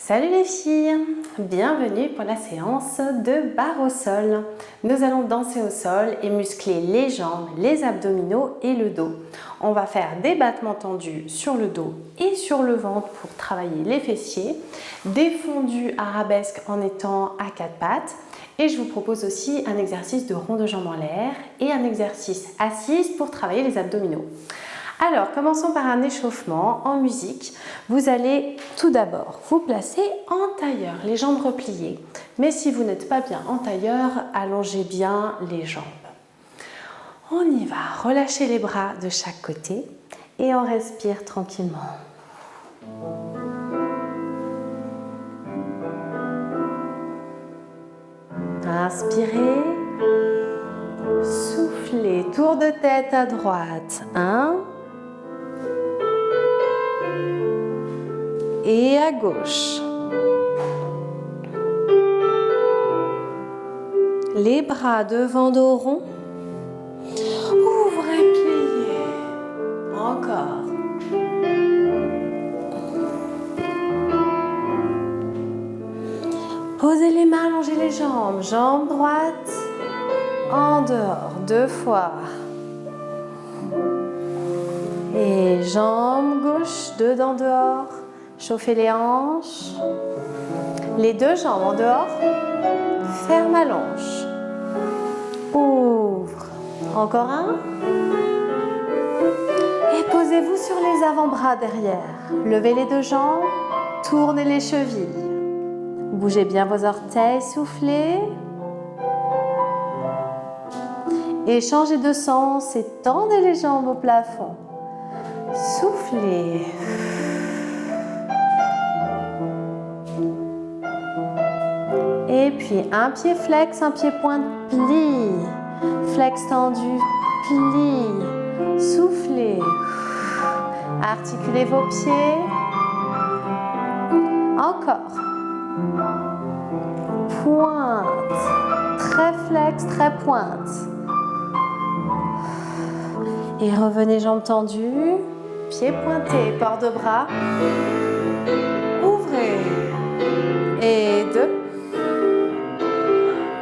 Salut les filles, bienvenue pour la séance de barre au sol. Nous allons danser au sol et muscler les jambes, les abdominaux et le dos. On va faire des battements tendus sur le dos et sur le ventre pour travailler les fessiers, des fondus arabesques en étant à quatre pattes. Et je vous propose aussi un exercice de rond de jambes en l'air et un exercice assise pour travailler les abdominaux. Alors, commençons par un échauffement en musique. Vous allez tout d'abord vous placer en tailleur, les jambes repliées. Mais si vous n'êtes pas bien en tailleur, allongez bien les jambes. On y va, relâchez les bras de chaque côté et on respire tranquillement. Inspirez, soufflez, tour de tête à droite, 1 et à gauche. Les bras devant, dos rond. Ouvrez, pliez. Encore. Posez les mains, allongez les jambes. Jambe droite, en dehors, 2 fois. Et jambe gauche, 2 dans dehors. Chauffez les hanches. Les 2 jambes en dehors. Ferme, allonge. Ouvre. Encore un. Et posez-vous sur les avant-bras derrière. Levez les 2 jambes. Tournez les chevilles. Bougez bien vos orteils, soufflez. Et changez de sens et tendez les jambes au plafond. Soufflez. Et puis un pied flex, un pied pointe, plie. Flex tendu, plie. Soufflez. Articulez vos pieds. Encore. Pointe. Très flex, très pointe. Et revenez jambes tendues. Pieds pointés, port de bras. Ouvrez. Et 2.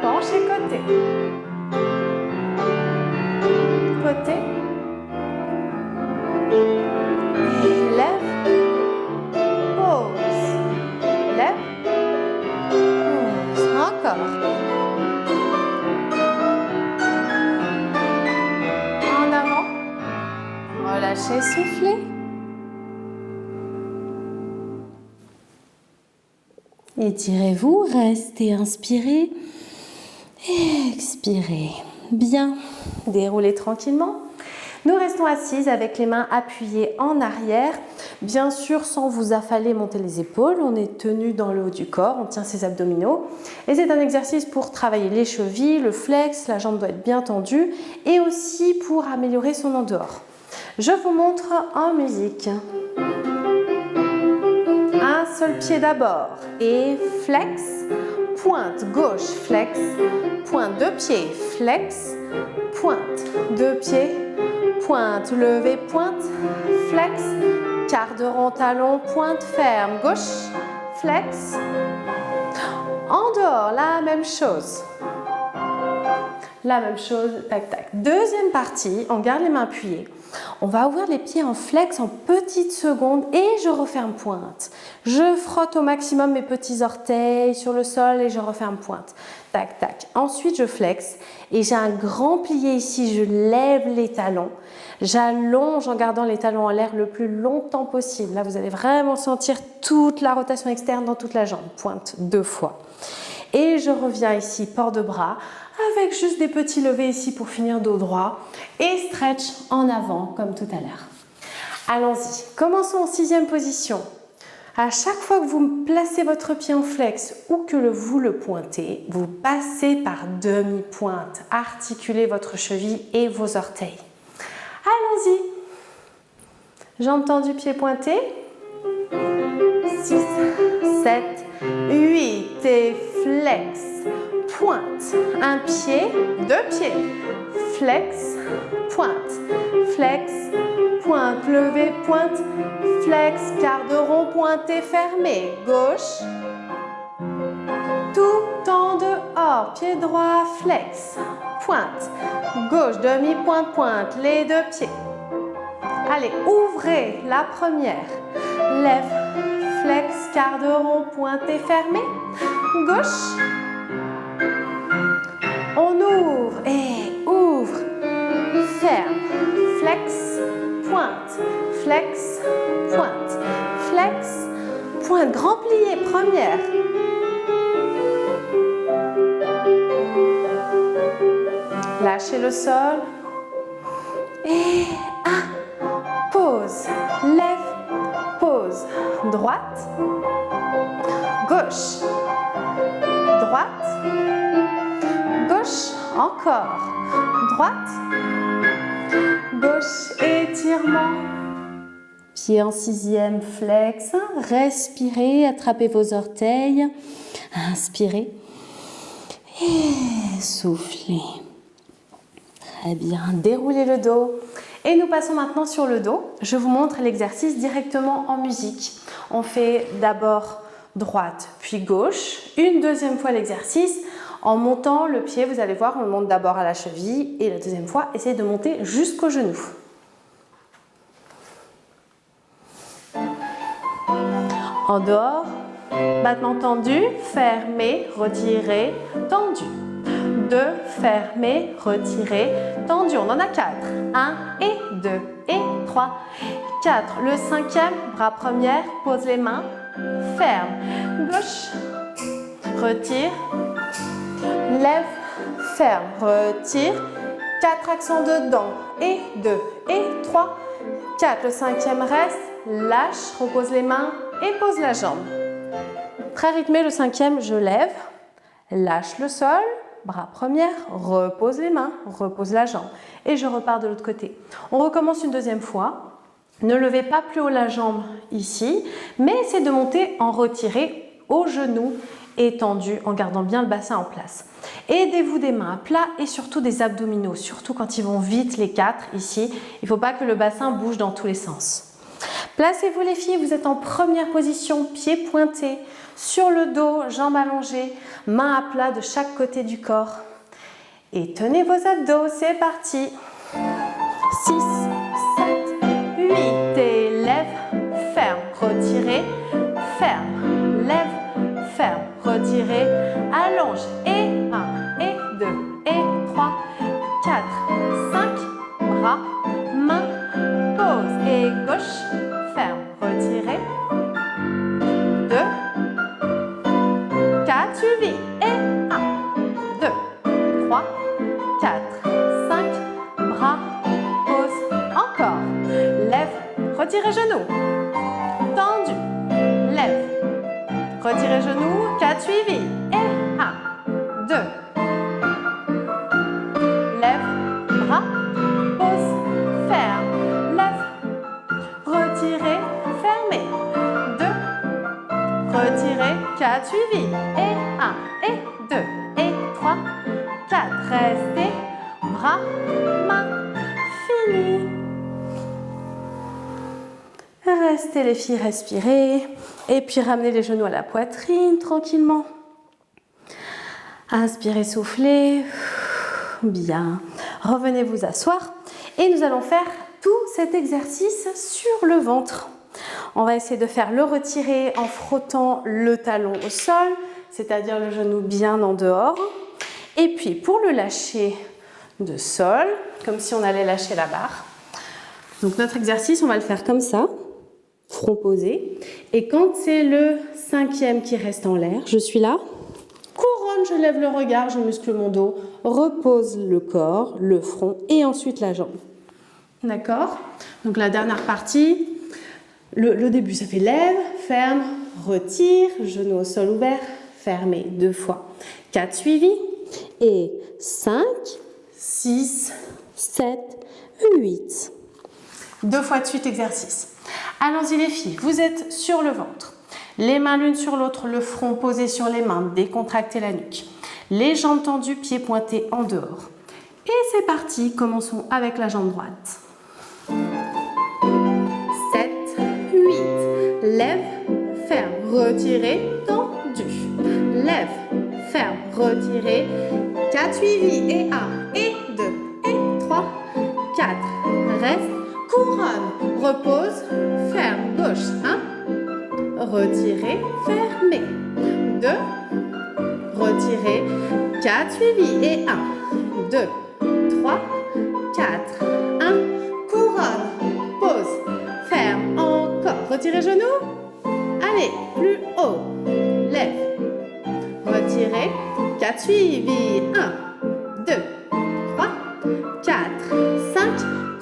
Penchez côté. Côté. Et lève. Pause. Lève. Pause. Encore. En avant. Relâchez, soufflez. Étirez-vous, restez inspiré. Expirez. Bien. Déroulez tranquillement. Nous restons assises avec les mains appuyées en arrière. Bien sûr, sans vous affaler, monter les épaules. On est tenu dans le haut du corps. On tient ses abdominaux. Et c'est un exercice pour travailler les chevilles, le flex. La jambe doit être bien tendue. Et aussi pour améliorer son en dehors. Je vous montre en musique. Un seul pied d'abord. Et flex. Pointe gauche, flex, pointe 2 pieds, flex, pointe 2 pieds, pointe levée, pointe, flex, quart de rond, talon, pointe ferme, gauche, flex. En dehors, la même chose. La même chose, tac, tac. Deuxième partie, on garde les mains appuyées. On va ouvrir les pieds en flex en petites secondes et je referme pointe. Je frotte au maximum mes petits orteils sur le sol et je referme pointe. Tac, tac. Ensuite, je flex et j'ai un grand plié ici. Je lève les talons. J'allonge en gardant les talons en l'air le plus longtemps possible. Là, vous allez vraiment sentir toute la rotation externe dans toute la jambe. Pointe 2 fois. Et je reviens ici, port de bras, avec juste des petits levés ici pour finir dos droit. Et stretch en avant, comme tout à l'heure. Allons-y. Commençons en 6e position. À chaque fois que vous placez votre pied en flex ou que vous le pointez, vous passez par demi-pointe. Articulez votre cheville et vos orteils. Allons-y. Jambes tendues, pieds pointés. 6, 7, 8 et flex. Pointe. Un pied, 2 pieds. Flex, pointe. Flex, pointe levée, pointe, flex, quart de rond, pointé, fermé, gauche. Tout en dehors, pied droit, flex, pointe, gauche, demi-pointe, pointe, les deux pieds. Allez, ouvrez la première, lève, flex, quart de rond, pointé, fermé, gauche. On ouvre et ouvre, ferme, flex, pointe, flex, pointe, flex, pointe, grand plié, première. Lâchez le sol. Et pause, lève, pause, droite, gauche, droite, gauche, encore, droite, gauche, étirement. Pied en sixième, flex, respirez, attrapez vos orteils, inspirez et soufflez. Très bien, déroulez le dos. Et nous passons maintenant sur le dos. Je vous montre l'exercice directement en musique. On fait d'abord droite puis gauche. Une deuxième fois l'exercice. En montant le pied, vous allez voir, on le monte d'abord à la cheville et la deuxième fois, essayez de monter jusqu'au genou. En dehors, battement tendu, fermé, retiré, tendu. 2, fermé, retiré, tendu. On en a 4. 1 et 2 et 3, 4. Le cinquième, bras première, pose les mains, ferme. Gauche, retire, lève, ferme, retire. 4 accents dedans. Et 2 et 3, 4. Le cinquième reste, lâche, repose les mains et pose la jambe. Très rythmé le cinquième, je lève, lâche le sol. Bras première, repose les mains, repose la jambe. Et je repars de l'autre côté. On recommence une deuxième fois. Ne levez pas plus haut la jambe ici, mais essayez de monter en retiré au genou étendu en gardant bien le bassin en place. Aidez-vous des mains à plat et surtout des abdominaux, surtout quand ils vont vite les 4 ici. Il ne faut pas que le bassin bouge dans tous les sens. Placez-vous les filles, vous êtes en première position, pieds pointés. Sur le dos, jambes allongées, mains à plat de chaque côté du corps. Et tenez vos abdos, c'est parti. 6, 7, 8 et lève, ferme, retirez, ferme, lève, ferme, retirez, allonge et 1 et 2 et 3, 4, 5, bras, mains, pause et gauche, ferme, retirez, 2, 4, suivi, et 1, 2, 3, 4, 5, bras, pause, encore, lève, retirez genoux, tendu, lève, retirez genoux, 4, suivi, et 1, 2, lève, bras, pause, ferme, lève, retirez, fermez, 2, retirez, 4, suivi, et 1, et 2, et 3, 4, restez, bras, mains, fini. Restez les filles, respirez, et puis ramenez les genoux à la poitrine tranquillement. Inspirez, soufflez, bien. Revenez vous asseoir, et nous allons faire tout cet exercice sur le ventre. On va essayer de faire le retiré en frottant le talon au sol, c'est-à-dire le genou bien en dehors. Et puis pour le lâcher de sol, comme si on allait lâcher la barre. Donc notre exercice, on va le faire comme ça, front posé. Et quand c'est le cinquième qui reste en l'air, je suis là, couronne, je lève le regard, je muscle mon dos, repose le corps, le front et ensuite la jambe. D'accord? Donc la dernière partie. Le début, ça fait lève, ferme, retire, genou au sol ouvert, fermé 2 fois. 4 suivis et 5, 6, 7, 8. 2 fois de suite exercice. Allons-y les filles, vous êtes sur le ventre. Les mains l'une sur l'autre, le front posé sur les mains, décontractez la nuque. Les jambes tendues, pieds pointés en dehors. Et c'est parti, commençons avec la jambe droite. Lève, ferme, retirez, tendu. Lève, ferme, retirez. 4 suivis et 1 et 2 et 3, 4. Reste, couronne, repose, ferme, gauche. 1, retirez, fermez. 2, retirez. 4 suivis et 1, 2, 3, 4, 1. Couronne, pose, ferme, encore. Retirez genoux. Allez, plus haut. Lève, retirez. 4 suivis. 1, 2, 3, 4, 5.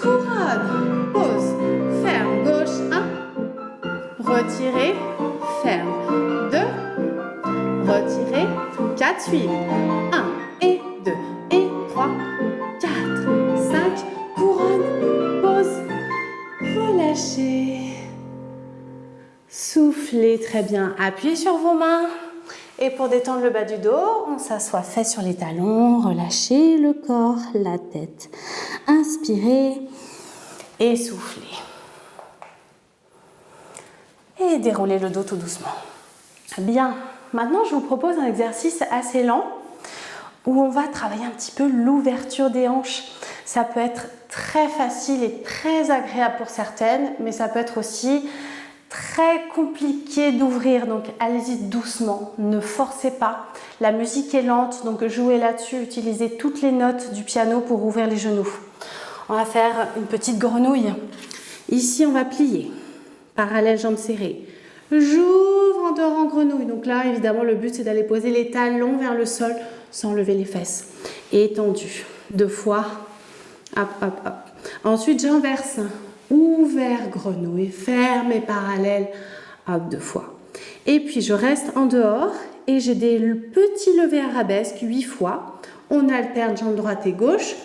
Couronne, pose, ferme, gauche. 1, retirez, ferme. 2, retirez. 4 suivis. 1 et 2 et 3, 4, 5. Couronne, pose, relâchez. Soufflez très bien. Appuyez sur vos mains. Et pour détendre le bas du dos, on s'assoit fait sur les talons. Relâchez le corps, la tête. Inspirez et soufflez. Et déroulez le dos tout doucement. Bien. Maintenant, je vous propose un exercice assez lent où on va travailler un petit peu l'ouverture des hanches. Ça peut être très facile et très agréable pour certaines, mais ça peut être aussi très compliqué d'ouvrir, donc allez-y doucement, ne forcez pas. La musique est lente, donc jouez là-dessus, utilisez toutes les notes du piano pour ouvrir les genoux. On va faire une petite grenouille. Ici, on va plier, parallèle, jambes serrées. J'ouvre en dehors en grenouille. Donc là, évidemment, le but, c'est d'aller poser les talons vers le sol sans lever les fesses. Et étendu. 2 fois. Hop, hop, hop. Ensuite, j'inverse. Ouvert, grenouille, ferme et parallèle. Hop, 2 fois. Et puis, je reste en dehors et j'ai des petits levés arabesques 8 fois. On alterne jambe droite et gauche.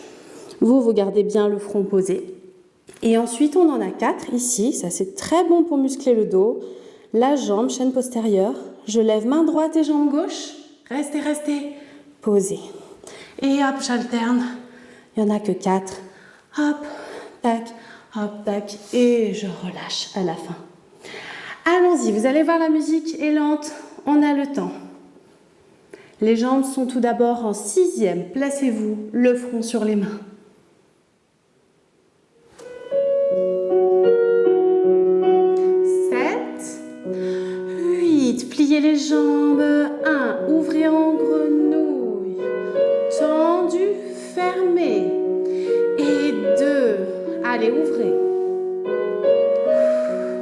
Vous gardez bien le front posé. Et ensuite, on en a 4 ici. Ça, c'est très bon pour muscler le dos. La jambe, chaîne postérieure. Je lève main droite et jambe gauche. Restez, restez. Posez. Et hop, j'alterne. Il n'y en a que 4. Hop, tac, et je relâche à la fin. Allons-y, vous allez voir, la musique est lente, on a le temps. Les jambes sont tout d'abord en 6e, placez-vous le front sur les mains. 7, 8, pliez les jambes. 1, ouvrez en grenouille, tendu, fermé. Et 2, allez, ouvrez.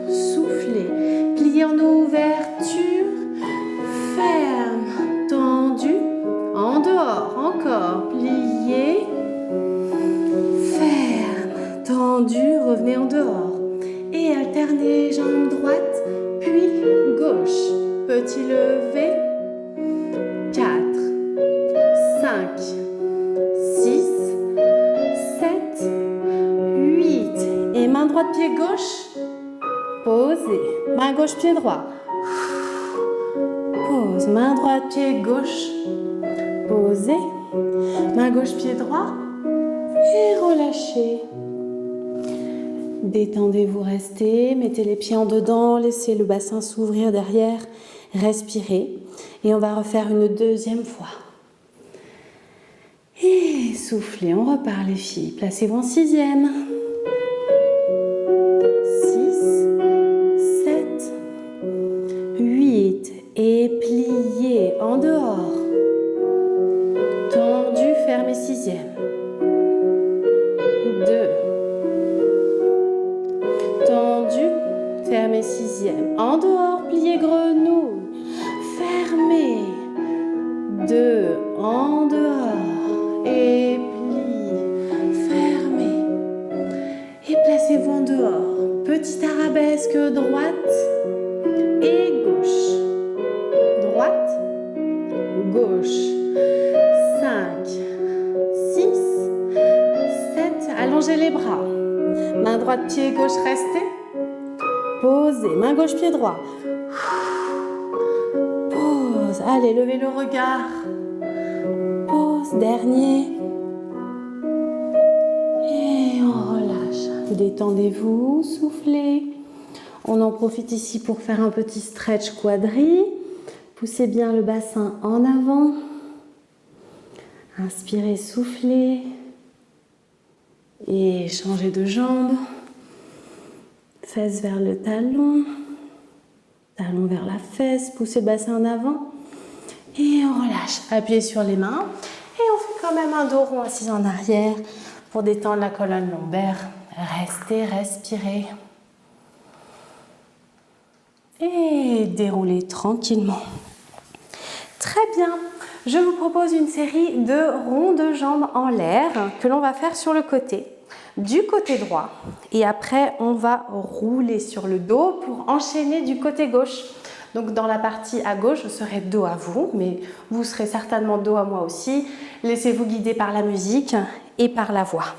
Soufflez. Pliez en ouverture. Ferme. Tendu. En dehors. Encore. Pliez. Ferme. Tendu. Revenez en dehors. Et alternez jambe droite, puis gauche. Petit levé. 4, 5, 6, 7, 8. Et main droite, pied gauche. Posez. Main gauche, pied droit. Pose. Main droite, pied gauche. Posez. Main gauche, pied droit. Et relâchez. Détendez-vous, restez. Mettez les pieds en dedans. Laissez le bassin s'ouvrir derrière. Respirez. Et on va refaire une 2e fois. Et soufflez, on repart les filles. Placez-vous en 6e. 6, 7, 8. Et pliez en dehors. Tendu, fermez 6e. 2. Tendu, fermez 6e. En dehors, pliez grenouille. Fermez. 2. En dehors. Et plie. Fermez. Et placez-vous en dehors. Petite arabesque droite et gauche. Droite, gauche. 5, 6, 7. Allongez les bras. Main droite, pied gauche, restez. Posez. Main gauche, pied droit. Pose. Allez, levez le regard. Pose. Dernier. Et on relâche. Détendez-vous, soufflez. On en profite ici pour faire un petit stretch quadri. Poussez bien le bassin en avant. Inspirez, soufflez. Et changez de jambe. Fesse vers le talon. Talon vers la fesse. Poussez le bassin en avant. Et on relâche. Appuyez sur les mains. Et on fait quand même un dos rond assis en arrière pour détendre la colonne lombaire. Restez, respirez. Et déroulez tranquillement. Très bien. Je vous propose une série de ronds de jambes en l'air que l'on va faire sur le côté, du côté droit. Et après, on va rouler sur le dos pour enchaîner du côté gauche. Donc dans la partie à gauche, je serai dos à vous, mais vous serez certainement dos à moi aussi. Laissez-vous guider par la musique et par la voix.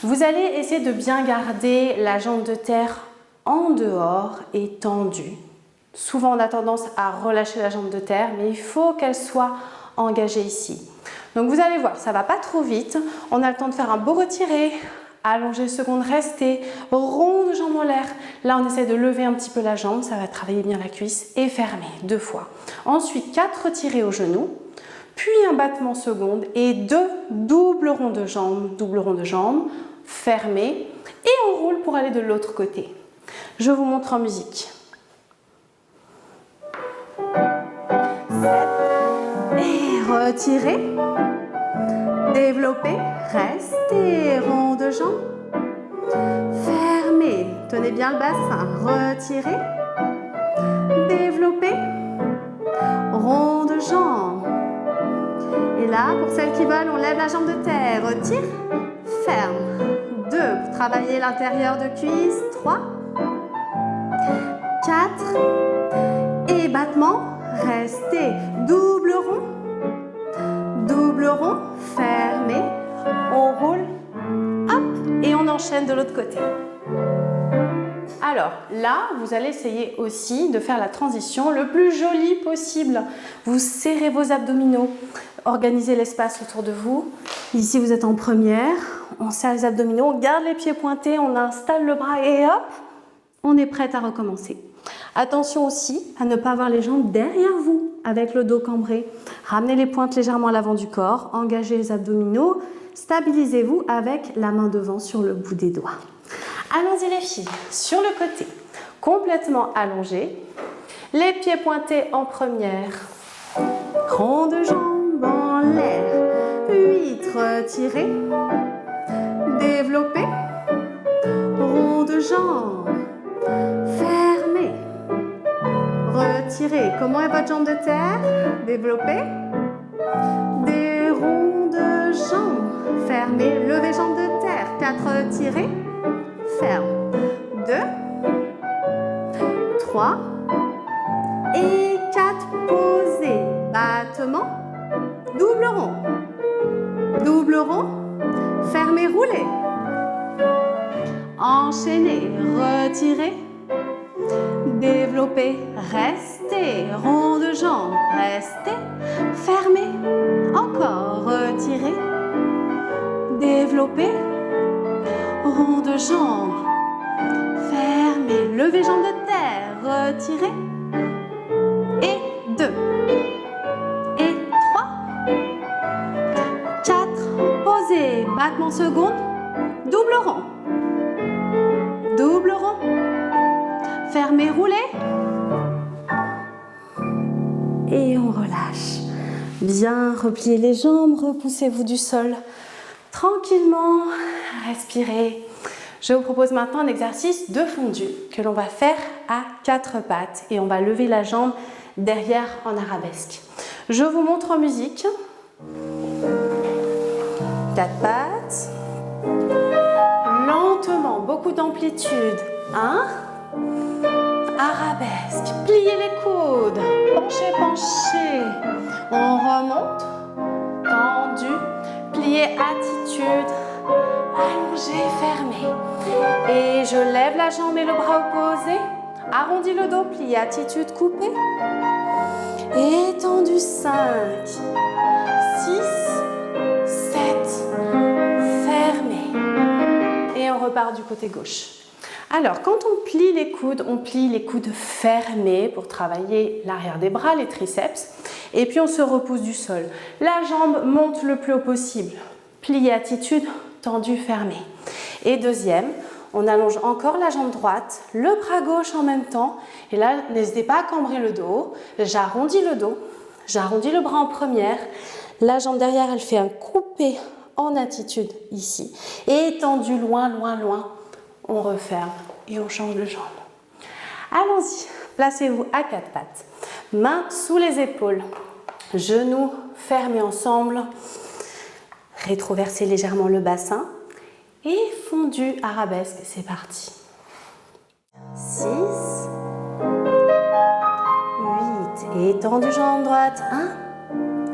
Vous allez essayer de bien garder la jambe de terre en dehors et tendue. Souvent, on a tendance à relâcher la jambe de terre, mais il faut qu'elle soit engagée ici. Donc vous allez voir, ça ne va pas trop vite. On a le temps de faire un beau retiré, allonger seconde, rester, rond de jambe en l'air. Là, on essaie de lever un petit peu la jambe, ça va travailler bien la cuisse et fermer 2 fois. Ensuite, 4 retirés au genou, puis un battement seconde et 2 doubles ronds de jambe, fermé et on roule pour aller de l'autre côté. Je vous montre en musique. 7 et retirez, développez, restez, rond de jambe, fermez, tenez bien le bassin, retirez, développez, rond de jambe. Et là, pour celles qui veulent, on lève la jambe de terre, retire, ferme. 2, pour travailler l'intérieur de cuisse, 3, 4, et battement, restez, double rond, fermez, on roule, hop, et on enchaîne de l'autre côté. Alors là, vous allez essayer aussi de faire la transition le plus jolie possible. Vous serrez vos abdominaux, organisez l'espace autour de vous. Ici, vous êtes en première, on serre les abdominaux, on garde les pieds pointés, on installe le bras et hop, on est prête à recommencer. Attention aussi à ne pas avoir les jambes derrière vous avec le dos cambré. Ramenez les pointes légèrement à l'avant du corps, engagez les abdominaux, stabilisez-vous avec la main devant sur le bout des doigts. Allons-y les filles, sur le côté, complètement allongé, les pieds pointés en première, rond de jambe en l'air, 8, retirez, développez, rond de jambe, fermez, retirez. Comment est votre jambe de terre? Développez, des ronds de jambe, fermez, levez jambe de terre, 4, retirez, ferme, 2, 3 et 4, posez, battement, double rond, fermez, roulez, enchaînez, retirez, développez, restez, rond de jambe, restez, fermez, encore, retirez, développez, rond de jambe, fermez, levez jambe de terre, retirez, et 2, et 3, 4, posez, battement seconde, double rond, fermez, roulez, et on relâche. Bien, repliez les jambes, repoussez-vous du sol tranquillement, respirez. Je vous propose maintenant un exercice de fondu que l'on va faire à 4 pattes et on va lever la jambe derrière en arabesque. Je vous montre en musique. 4 pattes. Lentement, beaucoup d'amplitude. 1. Arabesque. Pliez les coudes. Penchez, penchez. On remonte. Tendu. Pliez, attitude. Allongé, fermé. Et je lève la jambe et le bras opposé. Arrondis le dos, plié, attitude coupée. Étendu, 5, 6, 7, fermé. Et on repart du côté gauche. Alors, quand on plie les coudes fermés pour travailler l'arrière des bras, les triceps, et puis on se repousse du sol. La jambe monte le plus haut possible. Plié, attitude, tendu, fermé. Et deuxième, on allonge encore la jambe droite, le bras gauche en même temps. Et là, n'hésitez pas à cambrer le dos. J'arrondis le dos, j'arrondis le bras en première. La jambe derrière, elle fait un coupé en attitude ici. Et tendu loin, loin, loin. On referme et on change de jambe. Allons-y, placez-vous à quatre pattes. Mains sous les épaules, genoux fermés ensemble. Rétroversez légèrement le bassin et fondu arabesque, c'est parti. 6, 8, étendu jambe droite, 1,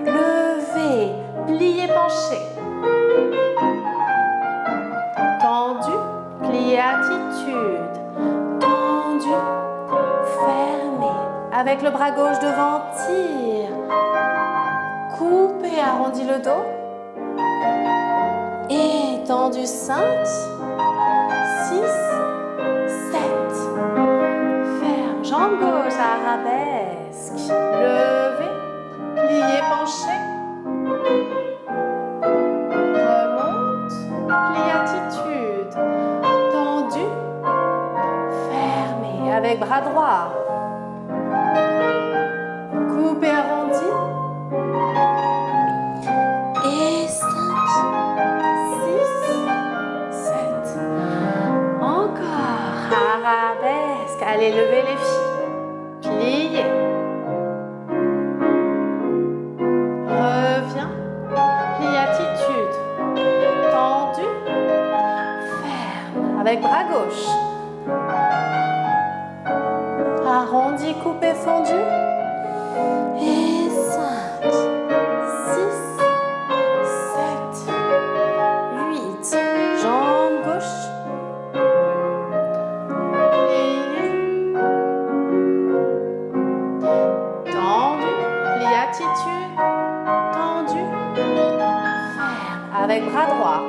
levé, plié, penché. Tendu, plié, attitude, tendu, fermé. Avec le bras gauche devant, tire. Coupé, arrondi le dos. Et tendu 5, 6, 7. Ferme, jambe gauche, arabesque. Levé, plié, penché. Remonte, plié, attitude. Tendu, fermé. Avec bras droit. Coupé, arrondi. Et 5, 6, 7. Encore. Arabesque. Allez, levez les filles. Pliez. Reviens. Plie, attitude. Tendu. Ferme. Avec bras gauche. Arrondi, coupé, fondu. Et 5, 6, 7, 8. Jambe gauche. Plié. Tendu. Plie, attitude. Tendu. Ferme. Avec bras droit.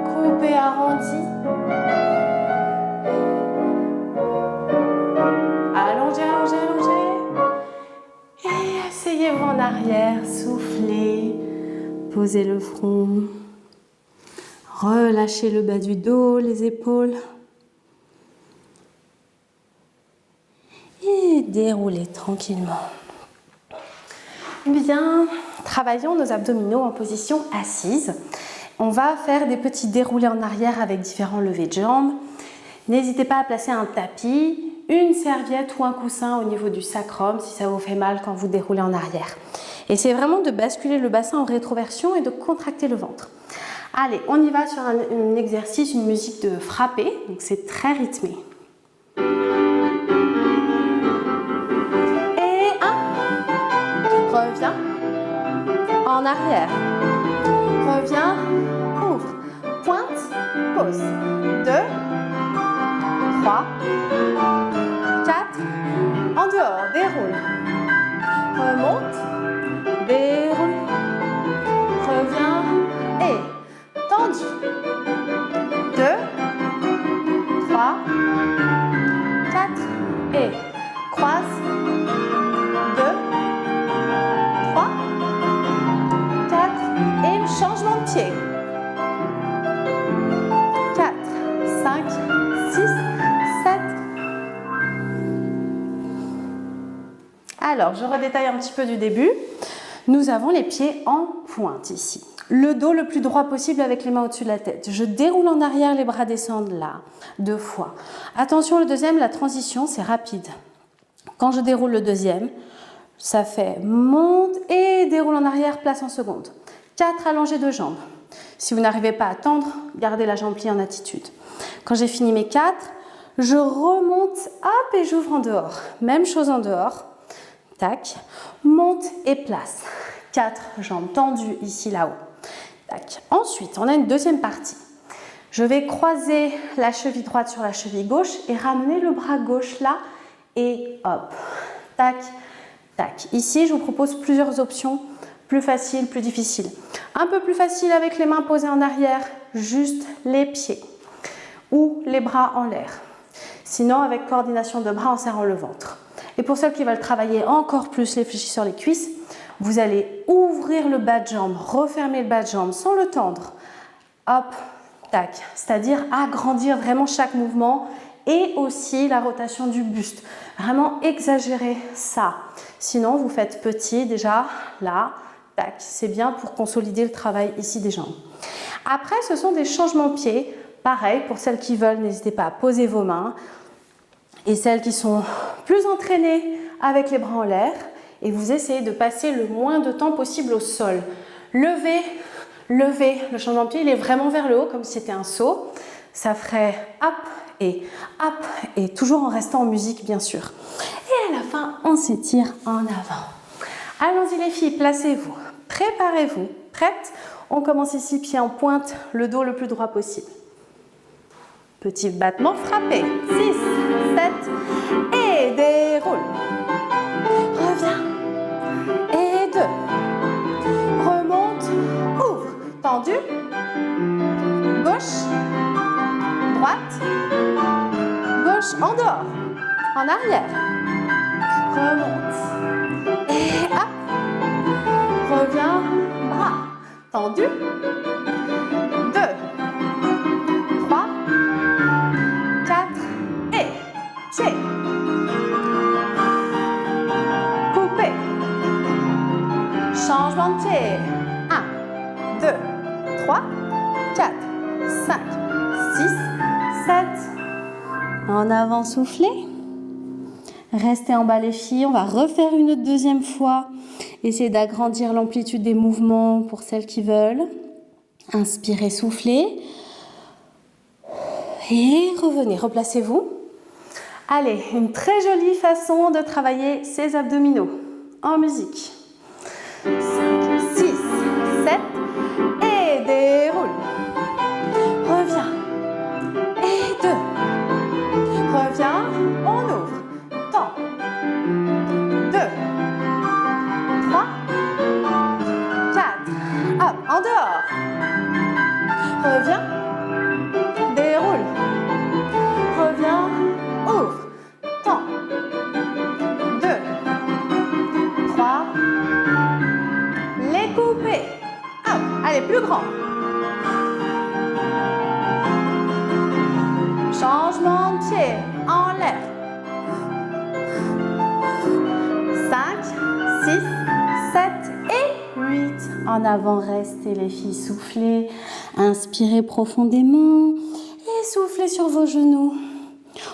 Coupé, arrondi. Allongez, allongez, allongez. Et asseyez-vous en arrière, soufflez. Posez le front. Relâchez le bas du dos, les épaules. Et déroulez tranquillement. Bien, travaillons nos abdominaux en position assise. On va faire des petits déroulés en arrière avec différents levés de jambes. N'hésitez pas à placer un tapis, une serviette ou un coussin au niveau du sacrum si ça vous fait mal quand vous déroulez en arrière. Essayez vraiment de basculer le bassin en rétroversion et de contracter le ventre. Allez, on y va sur un exercice, une musique de frappé, donc c'est très rythmé. Et 1, reviens, en arrière, reviens, ouvre, pointe, pause, 2, 3, 4, en dehors, déroule, remonte, déroule, reviens et tendu, 2, 3, 4 et croise, 2, 3, 4 et le changement de pied, 4, 5, 6, 7. Alors, je redétaille un petit peu du début. Nous avons les pieds en pointe ici. Le dos le plus droit possible avec les mains au-dessus de la tête. Je déroule en arrière, les bras descendent là, 2 fois. Attention, le deuxième, la transition, c'est rapide. Quand je déroule le deuxième, ça fait monte et déroule en arrière, place en seconde. 4 allongés de jambes. Si vous n'arrivez pas à tendre, gardez la jambe pliée en attitude. Quand j'ai fini mes 4, je remonte, hop, et j'ouvre en dehors. Même chose en dehors. Tac, monte et place. 4 jambes tendues ici, là-haut. Tac. Ensuite, on a une deuxième partie. Je vais croiser la cheville droite sur la cheville gauche et ramener le bras gauche là et hop. Tac, tac. Ici, je vous propose plusieurs options, plus faciles, plus difficiles. Un peu plus facile avec les mains posées en arrière, juste les pieds. ou les bras en l'air. Sinon, avec coordination de bras en serrant le ventre. Et pour ceux qui veulent travailler encore plus les fléchis sur les cuisses, vous allez ouvrir le bas de jambe, refermer le bas de jambe sans le tendre. Hop, tac. C'est-à-dire agrandir vraiment chaque mouvement et aussi la rotation du buste. Vraiment exagérer ça. Sinon, vous faites petit déjà, là, tac. C'est bien pour consolider le travail ici des jambes. Après, ce sont des changements de pied. Pareil, pour celles qui veulent, n'hésitez pas à poser vos mains. Et celles qui sont plus entraînées avec les bras en l'air, et vous essayez de passer le moins de temps possible au sol. Levez, levez. Le changement de pied, il est vraiment vers le haut, comme si c'était un saut. Ça ferait hop, et toujours en restant en musique, bien sûr. Et à la fin, on s'étire en avant. Allons-y les filles, placez-vous. Préparez-vous. Prêtes? On commence ici, pied en pointe, le dos le plus droit possible. Petit battement, frappé. 6, 7, et déroule. Reviens. Et 2. Remonte, ouvre. Tendu. Gauche. Droite. Gauche, en dehors. En arrière. Remonte. Et hop. Reviens. Bras. Tendu. 2. 3. 4. Et pied. Coupé. Changement de pied. 1, 2, 3, 4, 5, 6, 7. En avant, soufflez. Restez en bas les filles. On va refaire une deuxième fois. Essayez d'agrandir l'amplitude des mouvements pour celles qui veulent. Inspirez, soufflez. Et revenez, replacez-vous. Allez, une très jolie façon de travailler ces abdominaux en musique. 5, 6, 7 et déroule. Reviens. Et 2. Reviens, on ouvre. Tends. 2. 3. 4. Hop, en dehors. Reviens. Déroule. Reviens. Ouvre. Tends. 2. 3. Les couper. Hop. Allez, plus grand. Changement de pied. En l'air. 5, 6, 7 et 8. En avant, restez les filles, soufflez. Inspirez profondément et soufflez sur vos genoux.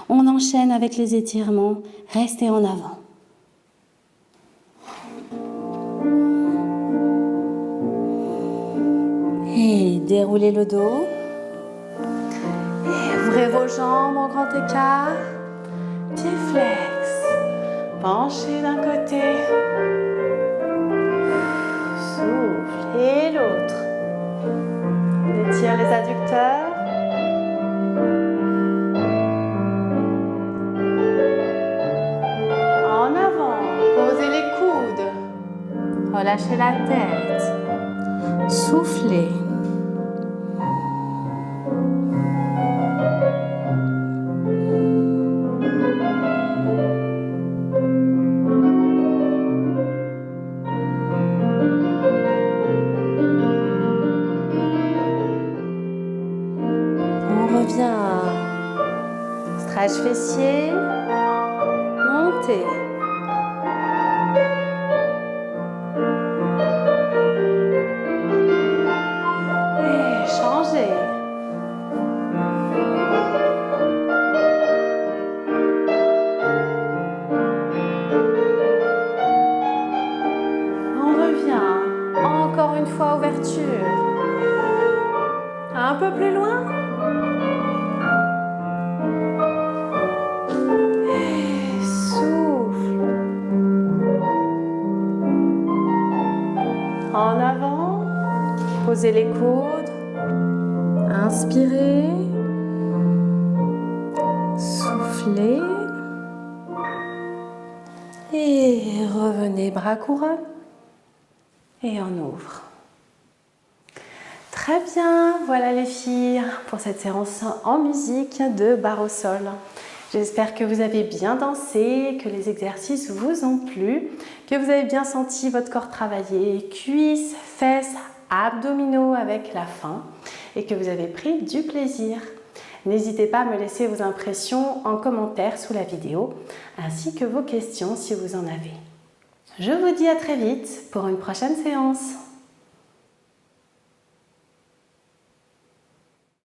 On enchaîne avec les étirements. Restez en avant. Et déroulez le dos. Et ouvrez vos jambes en grand écart. Pied flex. Penchez d'un côté. Souffle. Et l'autre. On étire les adducteurs. En avant. Posez les coudes. Relâchez la tête. Soufflez. Stretch fessier, montez. Et changez. On revient. Encore une fois, ouverture. Un peu plus loin. En avant, posez les coudes, inspirez, soufflez et revenez bras couronne et on ouvre. Très Très bien, voilà les filles pour cette séance en musique de barre au sol. J'espère que vous avez bien dansé, que les exercices vous ont plu, que vous avez bien senti votre corps travailler, cuisses, fesses, abdominaux avec la fin et que vous avez pris du plaisir. N'hésitez pas à me laisser vos impressions en commentaire sous la vidéo ainsi que vos questions si vous en avez. Je vous dis à très vite pour une prochaine séance.